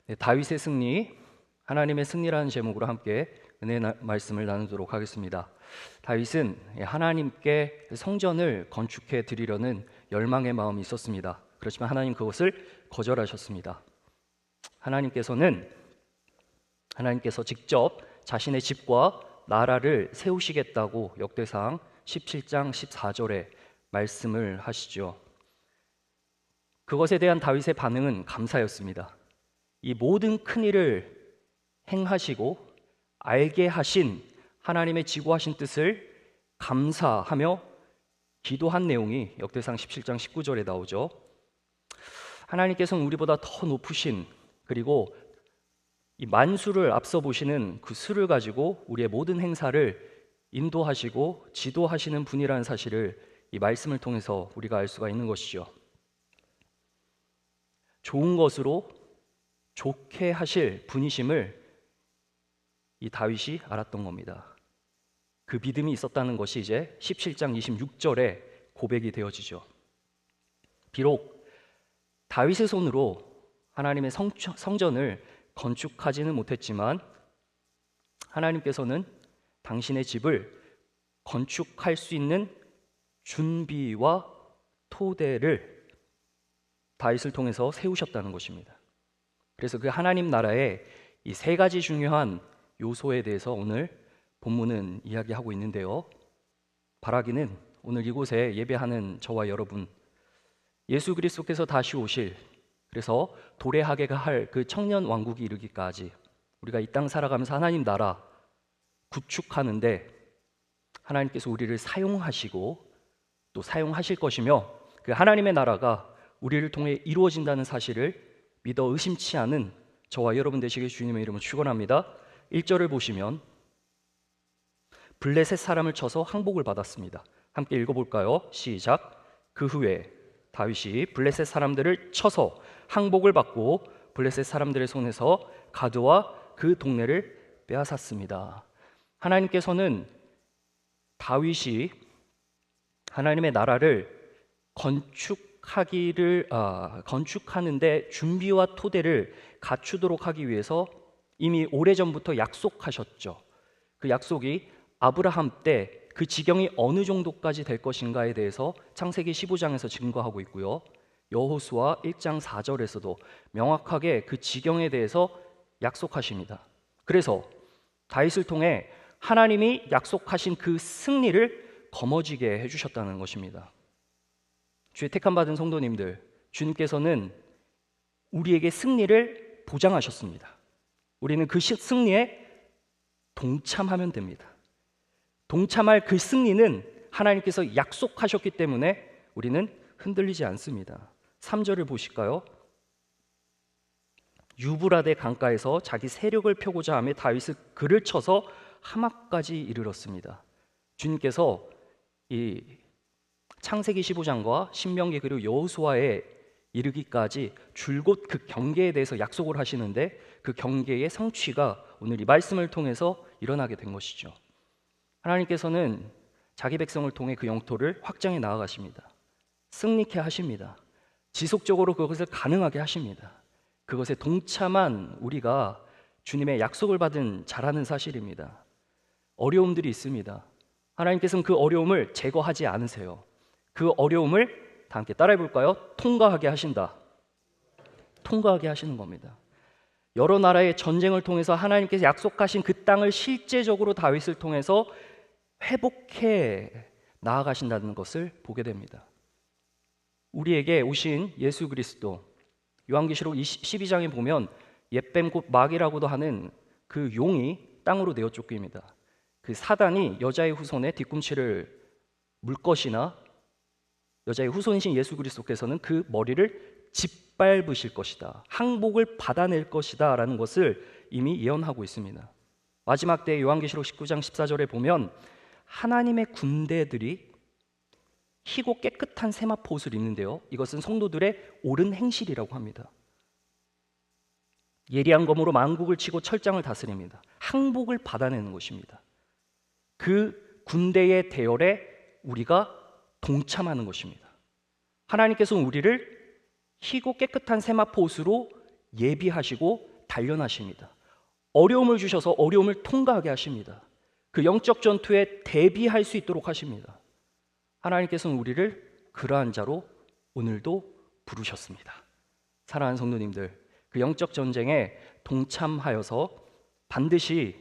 네, 다윗의 승리, 하나님의 승리라는 제목으로 함께 은혜 말씀을 나누도록 하겠습니다. 다윗은 하나님께 성전을 건축해 드리려는 열망의 마음이 있었습니다. 그렇지만 하나님 그것을 거절하셨습니다. 하나님께서 직접 자신의 집과 나라를 세우시겠다고 역대상 17장 14절에 말씀을 하시죠. 그것에 대한 다윗의 반응은 감사였습니다. 이 모든 큰일을 행하시고 알게 하신 하나님의 지고하신 뜻을 감사하며 기도한 내용이 역대상 17장 19절에 나오죠. 하나님께서는 우리보다 더 높으신, 그리고 이 만수를 앞서 보시는 그 수를 가지고 우리의 모든 행사를 인도하시고 지도하시는 분이라는 사실을 이 말씀을 통해서 우리가 알 수가 있는 것이죠. 좋은 것으로 좋게 하실 분이심을 이 다윗이 알았던 겁니다. 그 믿음이 있었다는 것이 이제 17장 26절에 고백이 되어지죠. 비록 다윗의 손으로 하나님의 성전을 건축하지는 못했지만 하나님께서는 당신의 집을 건축할 수 있는 준비와 토대를 다윗을 통해서 세우셨다는 것입니다. 그래서 그 하나님 나라의 이 세 가지 중요한 요소에 대해서 오늘 본문은 이야기하고 있는데요. 바라기는 오늘 이곳에 예배하는 저와 여러분, 예수 그리스도께서 다시 오실, 그래서 도래하게 할 그 청년 왕국이 이르기까지 우리가 이 땅 살아가면서 하나님 나라 구축하는데 하나님께서 우리를 사용하시고 또 사용하실 것이며, 그 하나님의 나라가 우리를 통해 이루어진다는 사실을 믿어 의심치 않은 저와 여러분 되시길 주님의 이름으로 축원합니다. 1절을 보시면 블레셋 사람을 쳐서 항복을 받았습니다. 함께 읽어볼까요? 시작. 그 후에 다윗이 블레셋 사람들을 쳐서 항복을 받고 블레셋 사람들의 손에서 가드와 그 동네를 빼앗았습니다. 하나님께서는 다윗이 하나님의 나라를 건축하는데 준비와 토대를 갖추도록 하기 위해서 이미 오래전부터 약속하셨죠. 그 약속이 아브라함 때 그 지경이 어느 정도까지 될 것인가에 대해서 창세기 15장에서 증거하고 있고요. 여호수아 1장 4절에서도 명확하게 그 지경에 대해서 약속하십니다. 그래서 다윗을 통해 하나님이 약속하신 그 승리를 거머쥐게 해주셨다는 것입니다. 주의 택함 받은 성도님들, 주님께서는 우리에게 승리를 보장하셨습니다. 우리는 그 승리에 동참하면 됩니다. 동참할 그 승리는 하나님께서 약속하셨기 때문에 우리는 흔들리지 않습니다. 3절을 보실까요? 유브라데 강가에서 자기 세력을 펴고자 하며 다윗은 그를 쳐서 하막까지 이르렀습니다. 주님께서 이 창세기 15장과 신명기 그리고 여호수아에 이르기까지 줄곧 그 경계에 대해서 약속을 하시는데 그 경계의 성취가 오늘 이 말씀을 통해서 일어나게 된 것이죠. 하나님께서는 자기 백성을 통해 그 영토를 확장해 나아가십니다. 승리케 하십니다. 지속적으로 그것을 가능하게 하십니다. 그것에 동참한 우리가 주님의 약속을 받은 자라는 사실입니다. 어려움들이 있습니다. 하나님께서는 그 어려움을 제거하지 않으세요. 그 어려움을 다 함께 따라해 볼까요? 통과하게 하신다. 통과하게 하시는 겁니다. 여러 나라의 전쟁을 통해서 하나님께서 약속하신 그 땅을 실제적으로 다윗을 통해서 회복해 나아가신다는 것을 보게 됩니다. 우리에게 오신 예수 그리스도, 요한계시록 12장에 보면 옛뱀 곧 마귀라고도 하는 그 용이 땅으로 내어 쫓깁니다. 그 사단이 여자의 후손의 뒤꿈치를 물 것이나 여자의 후손이신 예수 그리스도께서는 그 머리를 짓밟으실 것이다, 항복을 받아낼 것이다 라는 것을 이미 예언하고 있습니다. 마지막 때 요한계시록 19장 14절에 보면 하나님의 군대들이 희고 깨끗한 세마포 옷을 입는데요, 이것은 성도들의 옳은 행실이라고 합니다. 예리한 검으로 만국을 치고 철장을 다스립니다. 항복을 받아내는 것입니다. 그 군대의 대열에 우리가 동참하는 것입니다. 하나님께서는 우리를 희고 깨끗한 세마포 옷으로 예비하시고 단련하십니다. 어려움을 주셔서 어려움을 통과하게 하십니다. 그 영적 전투에 대비할 수 있도록 하십니다. 하나님께서는 우리를 그러한 자로 오늘도 부르셨습니다. 사랑하는 성도님들, 그 영적 전쟁에 동참하여서 반드시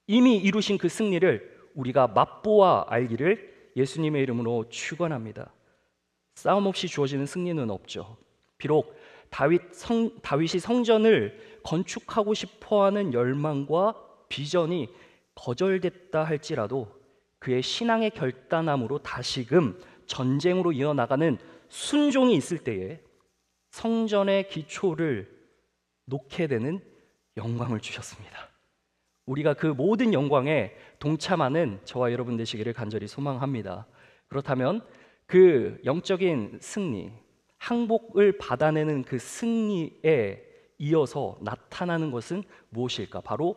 이미 이루신 그 승리를 우리가 맛보아 알기를 예수님의 이름으로 축원합니다. 싸움 없이 주어지는 승리는 없죠. 비록 다윗이 성전을 건축하고 싶어하는 열망과 비전이 거절됐다 할지라도 그의 신앙의 결단함으로 다시금 전쟁으로 이어나가는 순종이 있을 때에 성전의 기초를 놓게 되는 영광을 주셨습니다. 우리가 그 모든 영광에 동참하는 저와 여러분 되시기를 간절히 소망합니다. 그렇다면 그 영적인 승리, 항복을 받아내는 그 승리에 이어서 나타나는 것은 무엇일까? 바로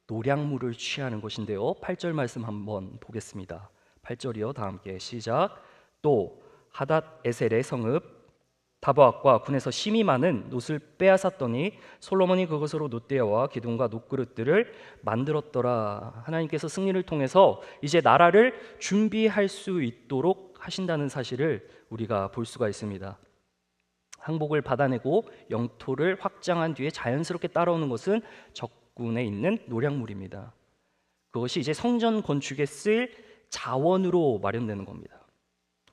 노량물을 취하는 것인데요. 8절 말씀 한번 보겠습니다. 8절이요. 다 함께 시작. 또 하닷 에셀의 성읍 다보악과 군에서 심이 많은 놋을 빼앗았더니 솔로몬이 그것으로 놋대야와 기둥과 놋그릇들을 만들었더라. 하나님께서 승리를 통해서 이제 나라를 준비할 수 있도록 하신다는 사실을 우리가 볼 수가 있습니다. 항복을 받아내고 영토를 확장한 뒤에 자연스럽게 따라오는 것은 적군에 있는 노량물입니다. 그것이 이제 성전 건축에 쓸 자원으로 마련되는 겁니다.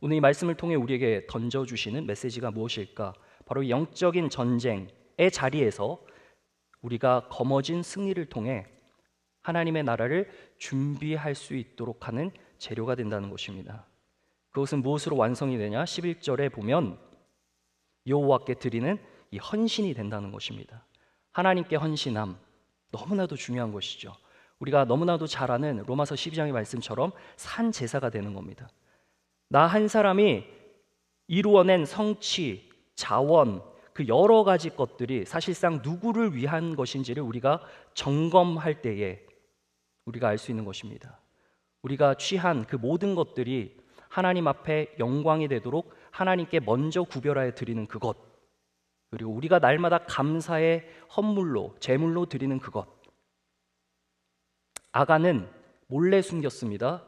오늘 이 말씀을 통해 우리에게 던져주시는 메시지가 무엇일까? 바로 영적인 전쟁의 자리에서 우리가 거머쥔 승리를 통해 하나님의 나라를 준비할 수 있도록 하는 재료가 된다는 것입니다. 그것은 무엇으로 완성이 되냐? 11절에 보면 여호와께 드리는 이 헌신이 된다는 것입니다. 하나님께 헌신함, 너무나도 중요한 것이죠. 우리가 너무나도 잘 아는 로마서 12장의 말씀처럼 산 제사가 되는 겁니다. 나 한 사람이 이루어낸 성취, 자원, 그 여러 가지 것들이 사실상 누구를 위한 것인지를 우리가 점검할 때에 우리가 알 수 있는 것입니다. 우리가 취한 그 모든 것들이 하나님 앞에 영광이 되도록 하나님께 먼저 구별하여 드리는 그것, 그리고 우리가 날마다 감사의 헌물로, 제물로 드리는 그것. 아간은 몰래 숨겼습니다.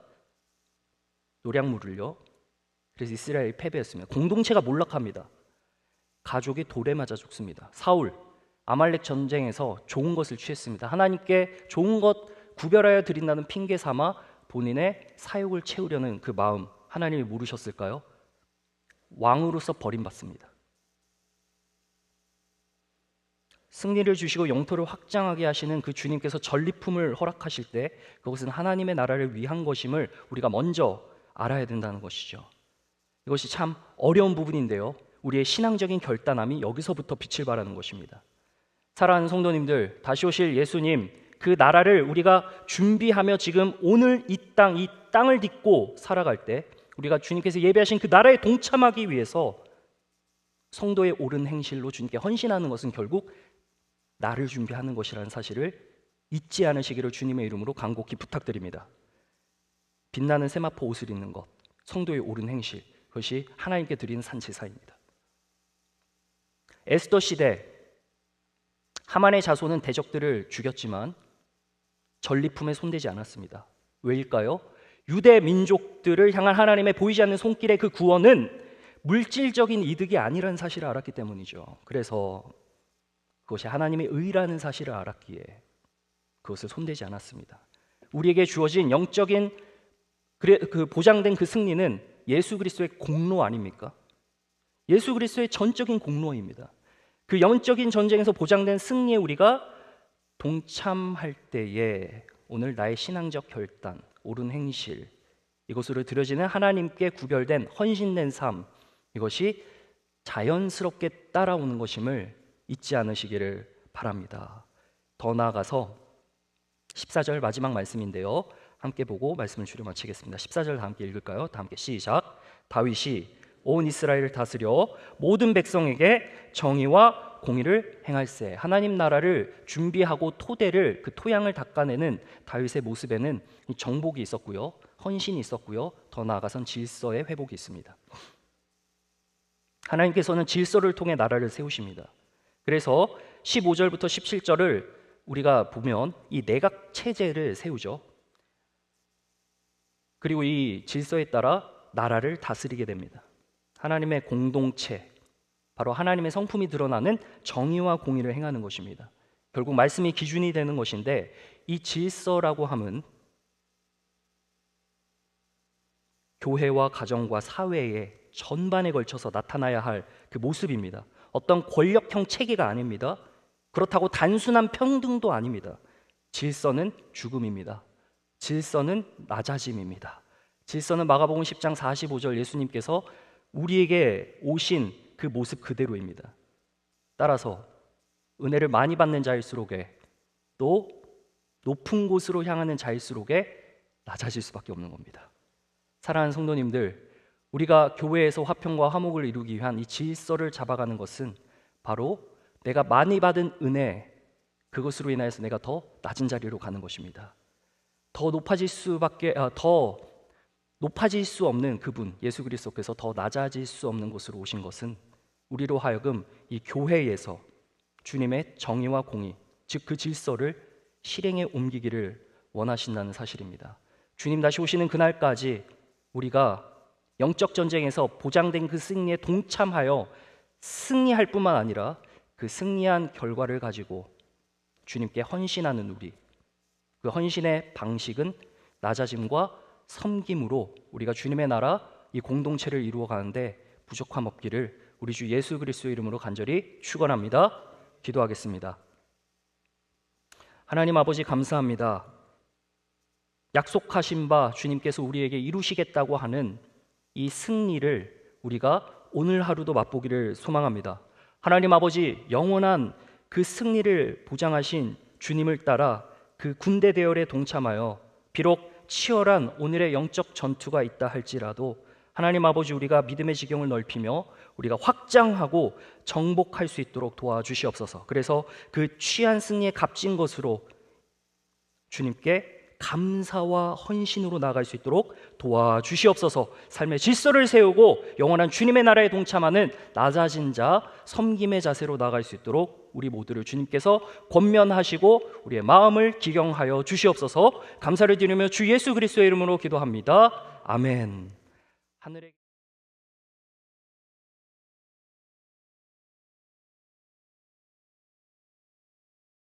노량물을요. 그래서 이스라엘이 패배했습니다. 공동체가 몰락합니다. 가족이 돌에 맞아 죽습니다. 사울, 아말렉 전쟁에서 좋은 것을 취했습니다. 하나님께 좋은 것 구별하여 드린다는 핑계 삼아 본인의 사욕을 채우려는 그 마음, 하나님이 모르셨을까요? 왕으로서 버림받습니다. 승리를 주시고 영토를 확장하게 하시는 그 주님께서 전리품을 허락하실 때 그것은 하나님의 나라를 위한 것임을 우리가 먼저 알아야 된다는 것이죠. 이것이 참 어려운 부분인데요. 우리의 신앙적인 결단함이 여기서부터 빛을 발하는 것입니다. 사랑하는 성도님들, 다시 오실 예수님, 그 나라를 우리가 준비하며 지금 오늘 이 땅을 딛고 살아갈 때 우리가 주님께서 예배하신 그 나라에 동참하기 위해서 성도의 옳은 행실로 주님께 헌신하는 것은 결국 나를 준비하는 것이라는 사실을 잊지 않으시기를 주님의 이름으로 간곡히 부탁드립니다. 빛나는 세마포 옷을 입는 것, 성도의 옳은 행실, 그것이 하나님께 드리는 산제사입니다. 에스더 시대 하만의 자손은 대적들을 죽였지만 전리품에 손대지 않았습니다. 왜일까요? 유대 민족들을 향한 하나님의 보이지 않는 손길의 그 구원은 물질적인 이득이 아니라는 사실을 알았기 때문이죠. 그래서 그것이 하나님의 의라는 사실을 알았기에 그것을 손대지 않았습니다. 우리에게 주어진 영적인 그 보장된 그 승리는 예수 그리스도의 공로 아닙니까? 예수 그리스도의 전적인 공로입니다. 그 영적인 전쟁에서 보장된 승리에 우리가 동참할 때에 오늘 나의 신앙적 결단, 옳은 행실, 이것으로 드려지는 하나님께 구별된 헌신된 삶, 이것이 자연스럽게 따라오는 것임을 잊지 않으시기를 바랍니다. 더 나아가서 14절 마지막 말씀인데요. 함께 보고 말씀을 줄여 마치겠습니다. 14절 다 함께 읽을까요? 다 함께 시작. 다윗이 온 이스라엘을 다스려 모든 백성에게 정의와 공의를 행할세. 하나님 나라를 준비하고 토대를, 그 토양을 닦아내는 다윗의 모습에는 정복이 있었고요, 헌신이 있었고요, 더 나아가선 질서의 회복이 있습니다. 하나님께서는 질서를 통해 나라를 세우십니다. 그래서 15절부터 17절을 우리가 보면 이 내각 체제를 세우죠. 그리고 이 질서에 따라 나라를 다스리게 됩니다. 하나님의 공동체, 바로 하나님의 성품이 드러나는 정의와 공의를 행하는 것입니다. 결국 말씀이 기준이 되는 것인데, 이 질서라고 함은 교회와 가정과 사회의 전반에 걸쳐서 나타나야 할 그 모습입니다. 어떤 권력형 체계가 아닙니다. 그렇다고 단순한 평등도 아닙니다. 질서는 죽음입니다. 질서는 낮아짐입니다. 질서는 마가복음 10장 45절 예수님께서 우리에게 오신 그 모습 그대로입니다. 따라서 은혜를 많이 받는 자일수록에, 또 높은 곳으로 향하는 자일수록에 낮아질 수밖에 없는 겁니다. 사랑하는 성도님들, 우리가 교회에서 화평과 화목을 이루기 위한 이 질서를 잡아가는 것은 바로 내가 많이 받은 은혜, 그것으로 인하여서 내가 더 낮은 자리로 가는 것입니다. 더 높아질 수 없는 그분 예수 그리스도께서 더 낮아질 수 없는 곳으로 오신 것은 우리로 하여금 이 교회에서 주님의 정의와 공의, 즉 그 질서를 실행에 옮기기를 원하신다는 사실입니다. 주님 다시 오시는 그날까지 우리가 영적 전쟁에서 보장된 그 승리에 동참하여 승리할 뿐만 아니라 그 승리한 결과를 가지고 주님께 헌신하는 우리, 그 헌신의 방식은 낮아짐과 섬김으로 우리가 주님의 나라, 이 공동체를 이루어 가는데 부족함 없기를 우리 주 예수 그리스도의 이름으로 간절히 축원합니다. 기도하겠습니다. 하나님 아버지, 감사합니다. 약속하신 바 주님께서 우리에게 이루시겠다고 하는 이 승리를 우리가 오늘 하루도 맛보기를 소망합니다. 하나님 아버지, 영원한 그 승리를 보장하신 주님을 따라 그 군대 대열에 동참하여 비록 치열한 오늘의 영적 전투가 있다 할지라도 하나님 아버지, 우리가 믿음의 지경을 넓히며 우리가 확장하고 정복할 수 있도록 도와주시옵소서. 그래서 그 취한 승리에 값진 것으로 주님께 감사와 헌신으로 나아갈 수 있도록 도와주시옵소서. 삶의 질서를 세우고 영원한 주님의 나라에 동참하는 낮아진 자, 섬김의 자세로 나아갈 수 있도록 우리 모두를 주님께서 권면하시고 우리의 마음을 기경하여 주시옵소서. 감사를 드리며 주 예수 그리스도의 이름으로 기도합니다. 아멘. 하늘의